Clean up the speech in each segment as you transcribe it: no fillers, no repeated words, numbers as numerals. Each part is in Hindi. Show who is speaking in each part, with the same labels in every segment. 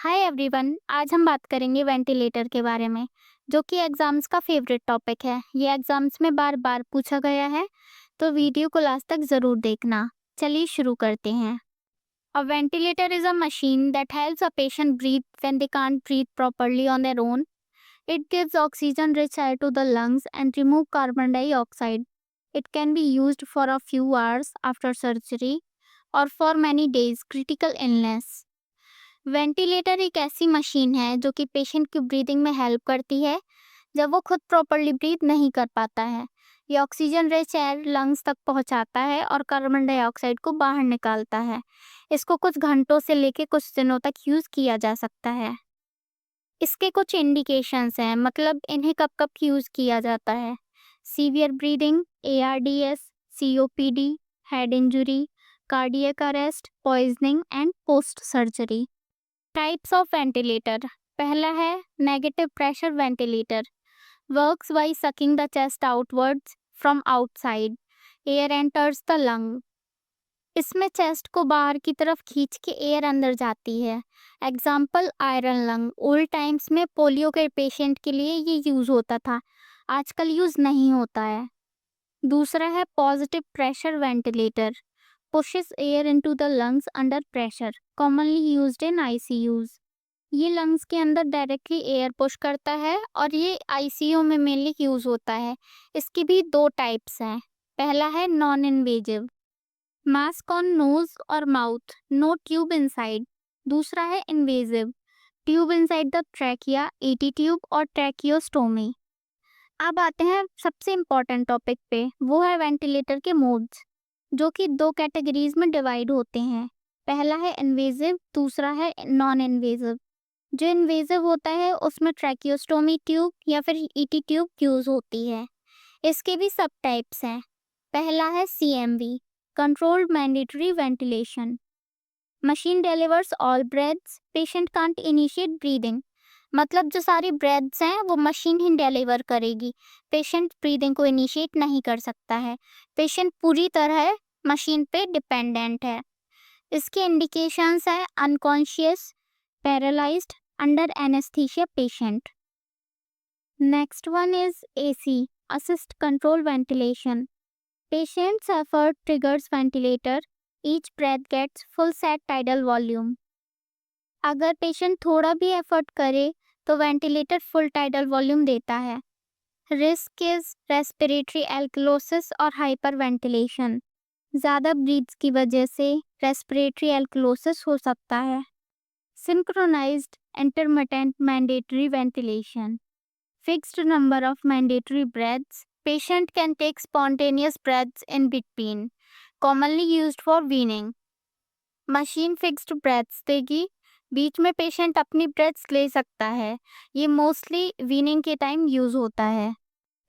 Speaker 1: Hi everyone. आज हम बात करेंगे वेंटिलेटर के बारे में, जो कि एग्जाम्स का फेवरेट टॉपिक है। ये एग्जाम्स में बार बार पूछा गया है, तो वीडियो को लास्ट तक ज़रूर देखना। चलिए शुरू करते हैं। A ventilator is a machine that helps a patient breathe when they can't breathe properly on their own. It gives oxygen rich air to the lungs and remove carbon dioxide. It can be used for a few hours after surgery or for many days critical illness. Ventilator एक ऐसी मशीन है जो कि पेशेंट की ब्रीदिंग में हेल्प करती है जब वो खुद प्रॉपर्ली ब्रीथ नहीं कर पाता है। ये ऑक्सीजन रिच एयर लंग्स तक पहुंचाता है और कार्बन डाइऑक्साइड को बाहर निकालता है। इसको कुछ घंटों से लेके कुछ दिनों तक यूज़ किया जा सकता है। इसके कुछ इंडिकेशंस हैं, मतलब इन्हें कब कब यूज़ किया जाता है। Severe breathing, ARDS, COPD, head injury, cardiac arrest, poisoning and post surgery. Types of ventilator. पहला है negative pressure ventilator. Works by sucking the chest outwards from outside, air enters the lung. इसमें चेस्ट को बाहर की तरफ खींच के एयर अंदर जाती है। Example iron lung. Old times में पोलियो के पेशेंट के लिए ये यूज़ होता था, आजकल यूज़ नहीं होता है। दूसरा है positive pressure ventilator. pushes air into the lungs under pressure, commonly used in ICUs. ये लंग्स के अंदर डायरेक्टली एयर पुश करता है और ये आईसीयू में मेनली यूज होता है। इसकी भी दो टाइप्स हैं। पहला है non invasive, mask on nose और माउथ, नो ट्यूब इनसाइड। दूसरा है invasive, tube inside the trachea, ET tube और ट्रैकियोस्टोमी। अब आते हैं सबसे इम्पोर्टेंट टॉपिक पे, वो है वेंटिलेटर के मोड्स, जो कि दो कैटेगरीज में डिवाइड होते हैं। पहला है इन्वेजिव, दूसरा है नॉन इन्वेजिव। जो इन्वेजिव होता है उसमें ट्रैकियोस्टोमी ट्यूब या फिर ईटी ट्यूब यूज होती है। इसके भी सब टाइप्स हैं। पहला है CMV, controlled mandatory ventilation. Machine delivers all breaths, patient can't initiate breathing. मतलब जो सारी ब्रेथ्स हैं वो मशीन ही डिलीवर करेगी, पेशेंट ब्रीदिंग को इनिशिएट नहीं कर सकता है। पेशेंट पूरी तरह मशीन पे डिपेंडेंट है। इसके इंडिकेशंस है unconscious, paralysed, under anaesthesia patient. Next one is AC, assist control ventilation. Patient's effort triggers ventilator. Each breath gets full set tidal volume. अगर पेशेंट थोड़ा भी एफर्ट करे तो वेंटिलेटर फुल टाइडल वॉल्यूम देता है। रिस्क इज रेस्पिरेटरी एल्कलोसिस और हाइपर वेंटिलेशन। ज़्यादा ब्रीथ्स की वजह से रेस्पिरेटरी एल्कलोसिस हो सकता है। Synchronised intermittent mandatory ventilation. Fixed number of mandatory breaths. Patient can take spontaneous breaths in between. Commonly used for weaning. Machine fixed breaths देगी, बीच में पेशेंट अपनी ब्रेथ्स ले सकता है। ये मोस्टली वीनिंग के टाइम यूज होता है।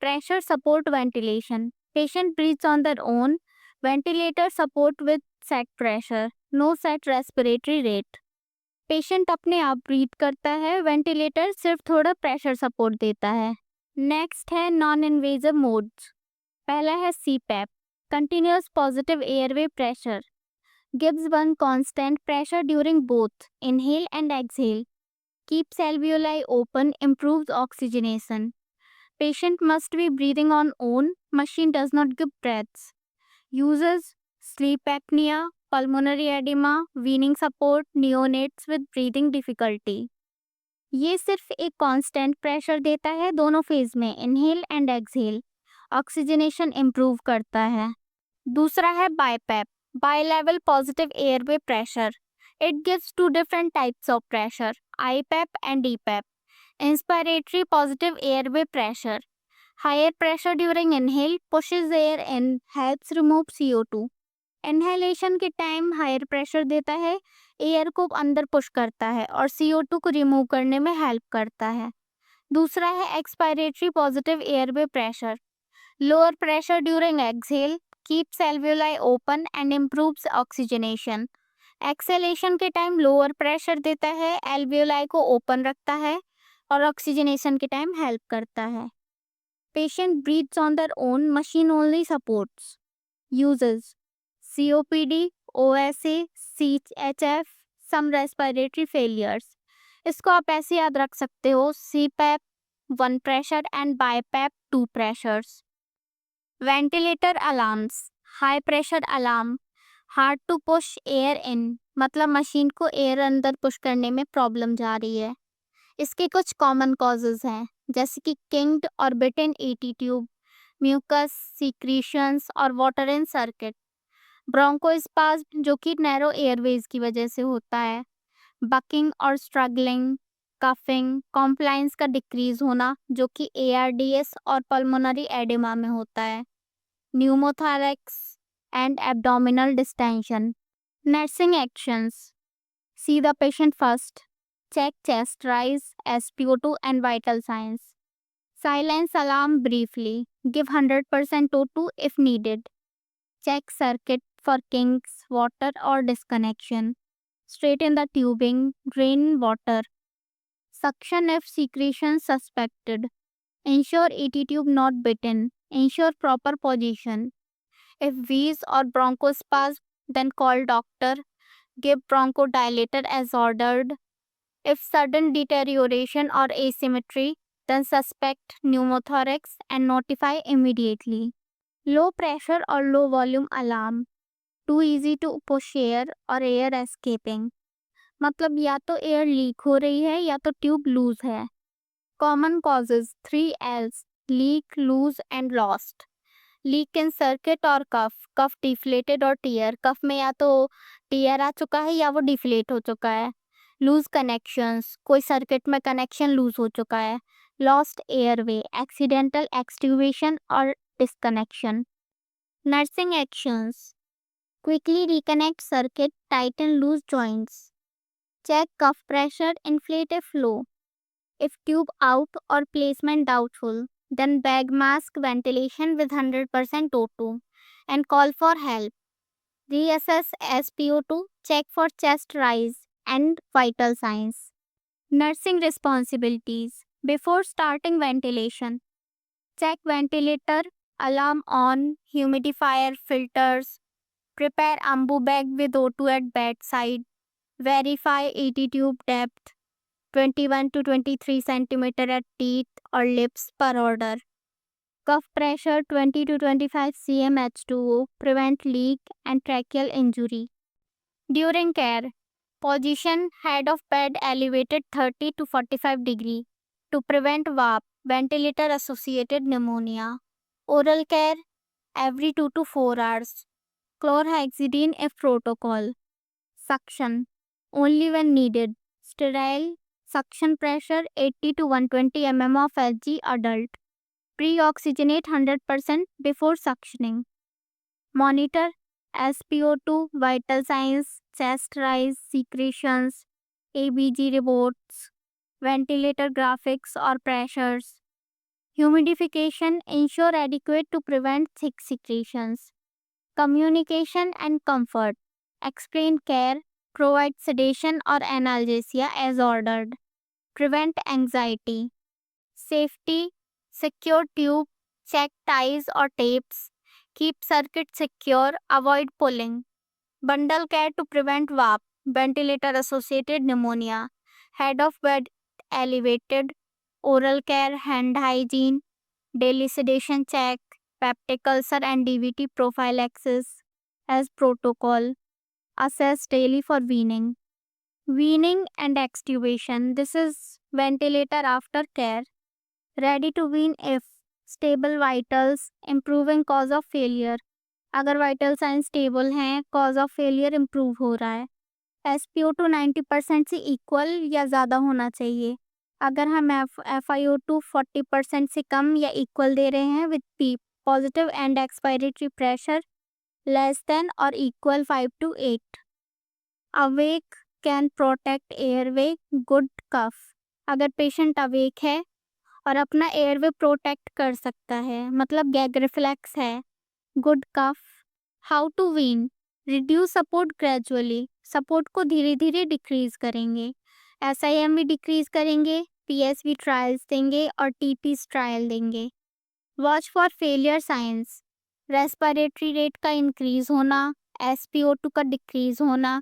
Speaker 1: Pressure support ventilation. Patient breathes on their own, ventilator support with set pressure, no set respiratory rate. Patient अपने आप ब्रीथ करता है, वेंटिलेटर सिर्फ थोड़ा प्रेशर सपोर्ट देता है। नेक्स्ट है नॉन इन्वेजिव मोड्स। पहला है CPAP, continuous positive airway pressure, gives one constant pressure during both inhale and exhale, keeps alveoli open, improves oxygenation. Patient must be breathing on own, machine does not give breaths. Uses sleep apnea, pulmonary edema, weaning support, neonates with breathing difficulty. ये सिर्फ एक कांस्टेंट प्रेशर देता है दोनों फेज में, inhale and exhale. Oxygenation improve करता है। दूसरा है BiPAP, bilevel positive airway pressure. It gives two different types of pressure, IPAP and DPAP. Inspiratory positive airway pressure, higher pressure during inhale, pushes air in, helps remove CO2। Inhalation के टाइम हायर प्रेशर देता है, एयर को अंदर पुश करता है और CO2 को रिमूव करने में हेल्प करता है। दूसरा है expiratory positive airway pressure, lower pressure during exhale, keeps alveoli open and improves oxygenation. Acceleration के टाइम लोअर प्रेशर देता है, एल्वियोलाई को ओपन रखता है और ऑक्सीजनेशन के टाइम हेल्प करता है। Patient breathes on their own, machine only supports. Uses COPD, OSA, CHF, some respiratory failures. इसको आप ऐसे याद रख सकते हो, CPAP 1 pressure and BiPAP 2 pressures. Ventilator alarms, high pressure alarm, hard to push air in, मतलब मशीन को एयर अंदर पुश करने में प्रॉब्लम जा रही है। इसके कुछ कॉमन कॉजेज हैं, जैसे कि किंग्ड और बिटन एटी ट्यूब, म्यूकस सीक्रीशंस और वाटर इन सर्किट, ब्रोंकोस्पाज्म जो कि नैरो एयरवेज की वजह से होता है, बकिंग और स्ट्रगलिंग, कफिंग, कॉम्प्लायंस का डिक्रीज होना जो कि ARDS और पल्मोनरी एडिमा में होता है, pneumothorax and abdominal distension. Nursing actions, see the patient first, check chest rise, SpO2 and vital signs, silence alarm briefly, give 100% O2 if needed, check circuit for kinks, water or disconnection, straighten the tubing, drain water, suction if secretion suspected, ensure ET tube not bitten, ensure proper position. If wheeze or bronchospasm, then call doctor, give bronchodilator as ordered. If sudden deterioration or asymmetry, then suspect pneumothorax and notify immediately. Low pressure or low volume alarm, too easy to push air or air escaping, मतलब या तो एयर लीक हो रही है या तो ट्यूब लूज है। Common causes 3 L's, leak, loose and lost. Leak in circuit और कफ, कफ डिफ्लेटेड और टीयर, कफ में या तो टीयर आ चुका है या वो डिफ्लेट हो चुका है। लूज कनेक्शंस, कोई सर्किट में कनेक्शन लूज हो चुका है। लॉस्ट एयरवे, एक्सीडेंटल एक्सट्यूबेशन और disconnection. Nursing actions, quickly reconnect circuit, tighten loose joints, check cuff pressure, inflate if flow. If tube out or placement doubtful, then bag mask ventilation with 100% O2 and call for help. Reassess SpO2, check for chest rise and vital signs. Nursing responsibilities. Before starting ventilation, check ventilator, alarm on, humidifier filters, prepare ambu bag with O2 at bedside, verify ET tube depth, 21 to 23 centimeter at teeth or lips per order. Cuff pressure 20 to 25 cm H2O, prevent leak and tracheal injury. During care, position head of bed elevated 30 to 45 degree to prevent VAP, ventilator associated pneumonia. Oral care every 2 to 4 hours. Chlorhexidine if protocol. Suction only when needed. Sterile suction pressure 80 to 120 mm of Hg adult. Pre-oxygenate 100% before suctioning. Monitor SpO2, vital signs, chest rise, secretions, ABG reports, ventilator graphics or pressures. Humidification ensure adequate to prevent thick secretions. Communication and comfort. Explain care, provide sedation or analgesia as ordered. Prevent anxiety. Safety, secure tube, check ties or tapes, keep circuit secure, avoid pulling. Bundle care to prevent VAP, ventilator associated pneumonia. Head of bed elevated, oral care, hand hygiene, daily sedation check, peptic ulcer and DVT prophylaxis as protocol. Assess daily for weaning. Weaning and extubation. This is ventilator after care. Ready to wean if stable vitals, improving cause of failure. अगर वाइटल साइंस स्टेबल हैं, कॉज ऑफ फेलियर इम्प्रूव हो रहा है। SpO2 90% से इक्वल या ज़्यादा होना चाहिए। अगर हम FiO2 40% से कम या इक्वल दे रहे हैं with P positive and expiratory pressure less than और equal 5 to 8। Awake can protect airway, good cough. अगर पेशेंट अवेक है और अपना एयरवे प्रोटेक्ट कर सकता है, मतलब गैग रिफ्लेक्स है, good cough. How to wean, reduce support gradually, support को धीरे धीरे डिक्रीज करेंगे, SIM भी डिक्रीज करेंगे, PSV ट्रायल्स देंगे और TPs ट्रायल देंगे। Watch for failure science, respiratory rate का इंक्रीज होना, SpO2 का डिक्रीज होना,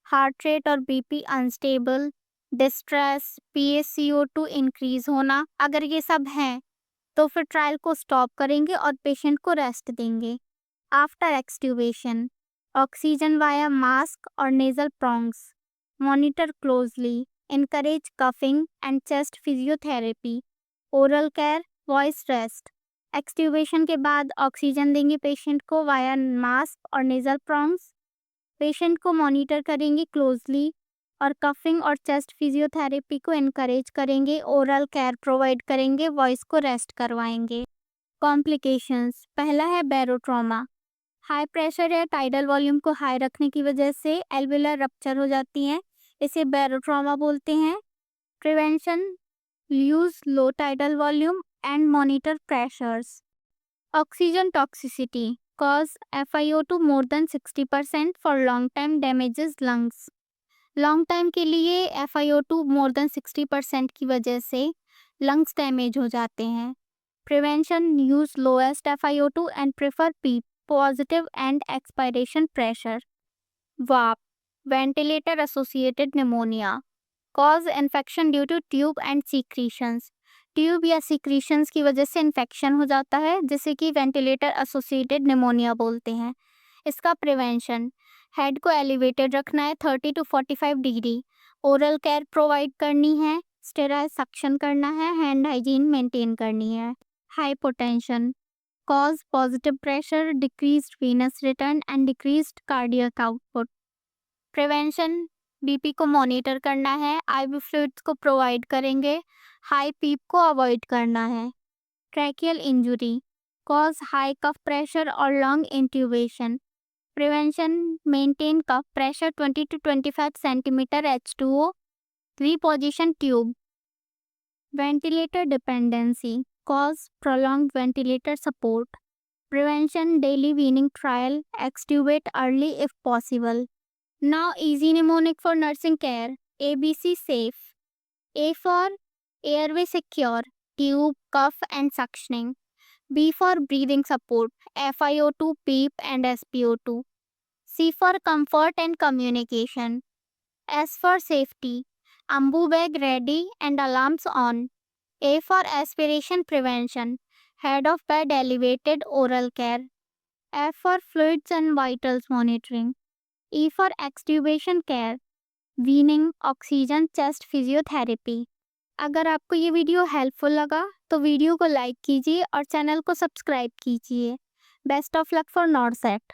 Speaker 1: हार्ट रेट और BP unstable, distress, PaCO2 increase होना, अगर ये सब हैं तो फिर ट्रायल को स्टॉप करेंगे और पेशेंट को रेस्ट देंगे। After extubation, oxygen via mask और nasal prongs, monitor closely, encourage coughing and chest physiotherapy, oral care, voice rest. Extubation के बाद ऑक्सीजन देंगे पेशेंट को वाया मास्क और नेजल प्रोंग्स, पेशेंट को मॉनिटर करेंगे क्लोजली और कफिंग और चेस्ट फिजियोथेरेपी को इनकरेज करेंगे, ओरल केयर प्रोवाइड करेंगे, वॉइस को रेस्ट करवाएंगे। कॉम्प्लिकेशंस, पहला है बैरोट्रॉमा। हाई प्रेशर या टाइडल वॉल्यूम को हाई रखने की वजह से एल्वियुलर रप्चर हो जाती हैं, इसे बैरोट्रॉमा बोलते हैं। Prevention, use low tidal volume and monitor pressures. Oxygen toxicity, cause FiO2 more than 60% for long time damages lungs। Long time के लिए FiO2 मोर देन 60% की वजह से लंग्स डैमेज हो जाते हैं। Prevention, use lowest FiO2 and prefer PEEP positive end expiration pressure. VAP, ventilator associated pneumonia, cause infection due to tube and secretions. Tube या सीक्रीशंस की वजह से इन्फेक्शन हो जाता है जिसे कि वेंटिलेटर एसोसिएटेड निमोनिया बोलते हैं। इसका प्रिवेंशन, हेड को एलिवेटेड रखना है 30 to 45 degree, oral care provide करनी है, स्टेराइल सक्शन करना है, हैंड हाइजीन मेंटेन करनी है। Hypotension, cause positive pressure, decreased venous return and decreased cardiac output. Prevention, BP को मॉनिटर करना है, आईवी फ्लूइड्स को प्रोवाइड करेंगे, हाई पीप को अवॉइड करना है। Tracheal injury, cause high cuff pressure और lung intubation. Prevention, maintain cuff pressure 20 to 25 centimetre H2O, reposition tube. Ventilator dependency, cause prolonged ventilator support। Prevention, daily weaning trial, extubate early if possible. Now easy mnemonic for nursing care. ABC safe. A for airway secure, tube, cuff and suctioning. B for breathing support, FiO2, PEEP and SpO2. C for comfort and communication. S for safety, ambu bag ready and alarms on. A for aspiration prevention, head of bed elevated oral care. F for fluids and vitals monitoring. E for extubation care, weaning, oxygen, chest physiotherapy. अगर आपको ये वीडियो हेल्पफुल लगा तो वीडियो को लाइक कीजिए और चैनल को सब्सक्राइब कीजिए। Best of luck for NORCET.